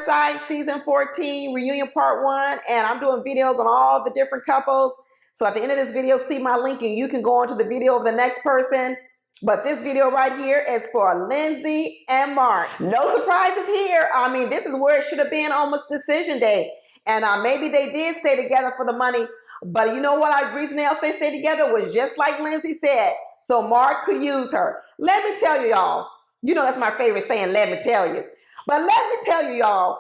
Side season 14, reunion part 1, and I'm doing videos on all the different couples. So at the end of this video, see my link and you can go on to the video of the next person. But this video right here is for Lindsey and Mark. No surprises here. I mean, this is where it should have been almost decision day. And maybe they did stay together for the money. But you know what? The reason else they stayed together was just like Lindsey said, so Mark could use her. Let me tell you, y'all. You know that's my favorite saying, let me tell you. But let me tell you, y'all,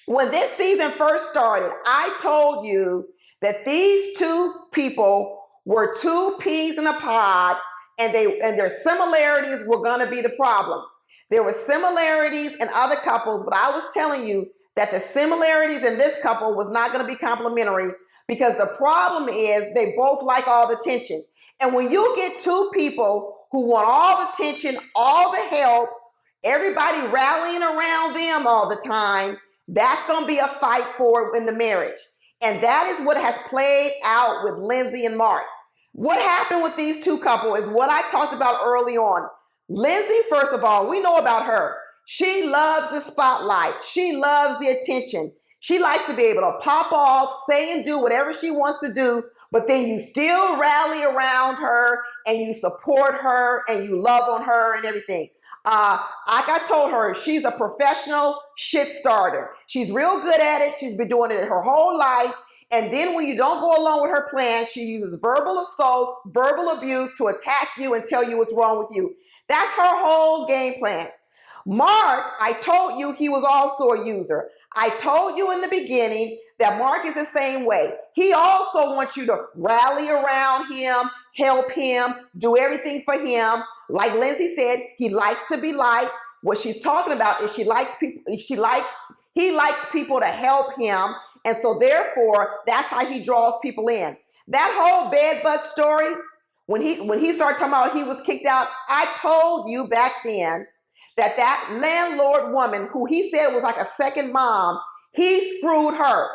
when this season first started, I told you that these two people were two peas in a pod, and their similarities were going to be the problems. There were similarities in other couples, but I was telling you that the similarities in this couple was not going to be complementary, because the problem is they both like all the attention. And when you get two people who want all the attention, all the help, everybody rallying around them all the time, that's going to be a fight for in the marriage. And that is what has played out with Lindsey and Mark. What happened with these two couples is what I talked about early on. Lindsey, first of all, we know about her. She loves the spotlight. She loves the attention. She likes to be able to pop off, say and do whatever she wants to do, but then you still rally around her and you support her and you love on her and everything. Like I told her, she's a professional shit starter. She's real good at it. She's been doing it her whole life. And then when you don't go along with her plan, she uses verbal assaults, verbal abuse to attack you and tell you what's wrong with you. That's her whole game plan. Mark, I told you he was also a user. I told you in the beginning that Mark is the same way. He also wants you to rally around him, help him, do everything for him. Like Lindsey said, he likes to be liked. What she's talking about is he likes people to help him. And so therefore, that's how he draws people in. That whole bed bug story, when he started talking about he was kicked out, I told you back then that landlord woman who he said was like a second mom, he screwed her.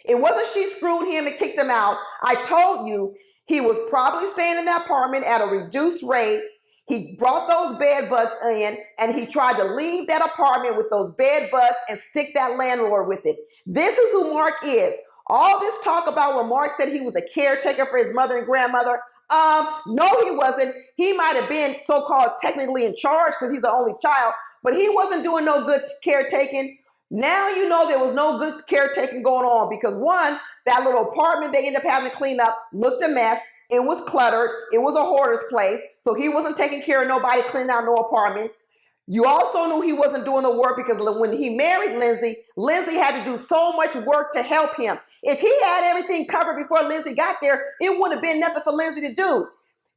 It wasn't she screwed him and kicked him out. I told you he was probably staying in that apartment at a reduced rate. He brought those bed bugs in and he tried to leave that apartment with those bed bugs and stick that landlord with it. This is who Mark is. All this talk about when Mark said he was a caretaker for his mother and grandmother, no, he wasn't. He might have been so-called technically in charge because he's the only child, but he wasn't doing no good caretaking. Now you know there was no good caretaking going on because one, that little apartment they ended up having to clean up looked a mess. It was cluttered. It was a hoarder's place. So he wasn't taking care of nobody, cleaning out no apartments. You also knew he wasn't doing the work because when he married Lindsey, Lindsey had to do so much work to help him. If he had everything covered before Lindsey got there, it wouldn't have been nothing for Lindsey to do.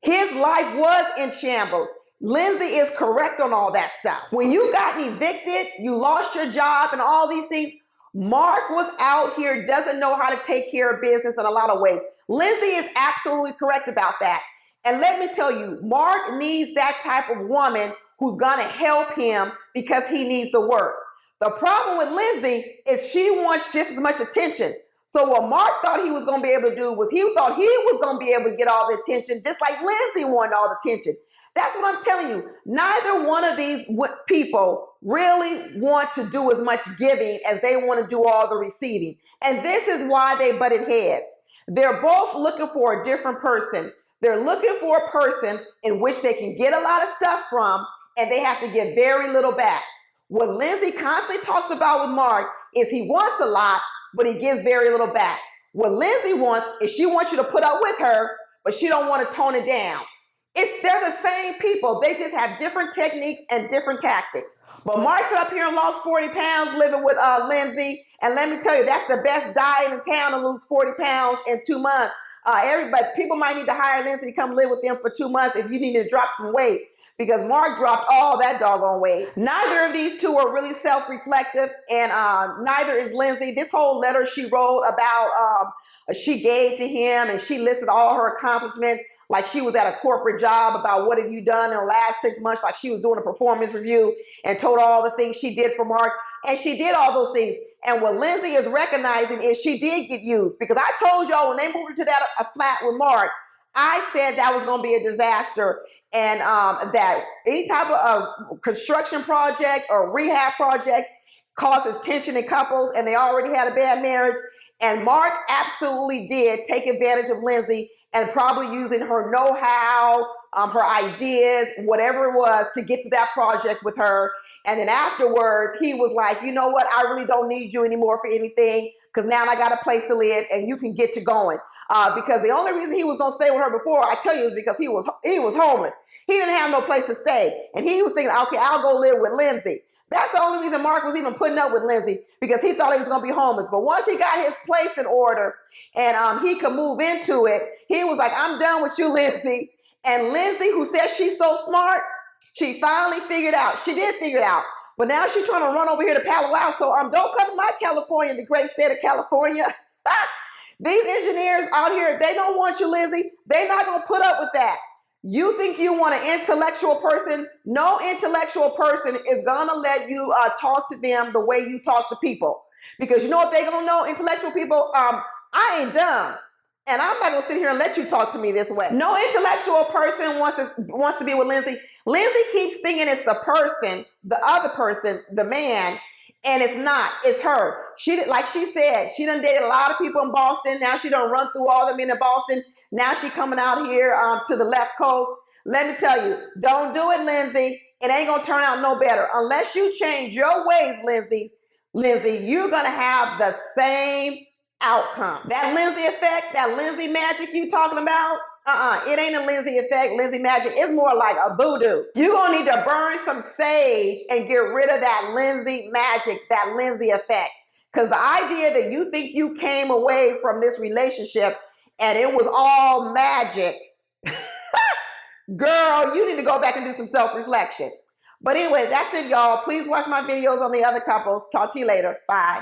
His life was in shambles. Lindsey is correct on all that stuff. When you got evicted, you lost your job and all these things, Mark was out here, doesn't know how to take care of business in a lot of ways. Lindsey is absolutely correct about that. And let me tell you, Mark needs that type of woman who's going to help him because he needs the work. The problem with Lindsey is she wants just as much attention. So what Mark thought he was going to be able to do was he thought he was going to be able to get all the attention just like Lindsey wanted all the attention. That's what I'm telling you. Neither one of these people really want to do as much giving as they want to do all the receiving. And this is why they butted heads. They're both looking for a different person. They're looking for a person in which they can get a lot of stuff from, and they have to give very little back. What Lindsey constantly talks about with Mark is he wants a lot, but he gives very little back. What Lindsey wants is she wants you to put up with her, but she don't want to tone it down. They're the same people. They just have different techniques and different tactics. But Mark sat up here and lost 40 pounds living with Lindsey. And let me tell you, that's the best diet in town to lose 40 pounds in 2 months. People might need to hire Lindsey to come live with them for 2 months if you need to drop some weight, because Mark dropped all that doggone weight. Neither of these two are really self-reflective, and neither is Lindsey. This whole letter she wrote about she gave to him, and she listed all her accomplishments like she was at a corporate job about what have you done in the last 6 months, like she was doing a performance review and told all the things she did for Mark. And she did all those things. And what Lindsey is recognizing is she did get used, because I told y'all when they moved into that flat with Mark, I said that was going to be a disaster, and that any type of construction project or rehab project, causes tension in couples and they already had a bad marriage. And Mark absolutely did take advantage of Lindsey and probably using her know-how, her ideas, whatever it was, to get to that project with her. And then afterwards, he was like, you know what? I really don't need you anymore for anything because now I got a place to live and you can get to going. Because the only reason he was going to stay with her before, I tell you, is because he was homeless. He didn't have no place to stay. And he was thinking, okay, I'll go live with Lindsey. That's the only reason Mark was even putting up with Lindsey, because he thought he was going to be homeless. But once he got his place in order and he could move into it, he was like, I'm done with you, Lindsey. And Lindsey, who says she's so smart, she finally figured out. She did figure it out. But now she's trying to run over here to Palo Alto. Don't come to my California, the great state of California. These engineers out here, they don't want you, Lindsey. They're not going to put up with that. You think you want an intellectual person? No intellectual person is going to let you talk to them the way you talk to people. Because you know what they're going to know, intellectual people? I ain't dumb. And I'm not going to sit here and let you talk to me this way. No intellectual person wants to be with Lindsey. Lindsey keeps thinking it's the person, the other person, the man, and it's not. It's her. Like she said, she done dated a lot of people in Boston. Now she done run through all the men in Boston. Now she coming out here to the left coast. Let me tell you, don't do it, Lindsey. It ain't going to turn out no better. Unless you change your ways, Lindsey, you're going to have the same outcome. That Lindsey effect, that Lindsey magic you talking about, it ain't a Lindsey effect, Lindsey magic. It's more like a voodoo. You're going to need to burn some sage and get rid of that Lindsey magic, that Lindsey effect. Because the idea that you think you came away from this relationship and it was all magic, girl, you need to go back and do some self-reflection. But anyway, that's it, y'all. Please watch my videos on the other couples. Talk to you later. Bye.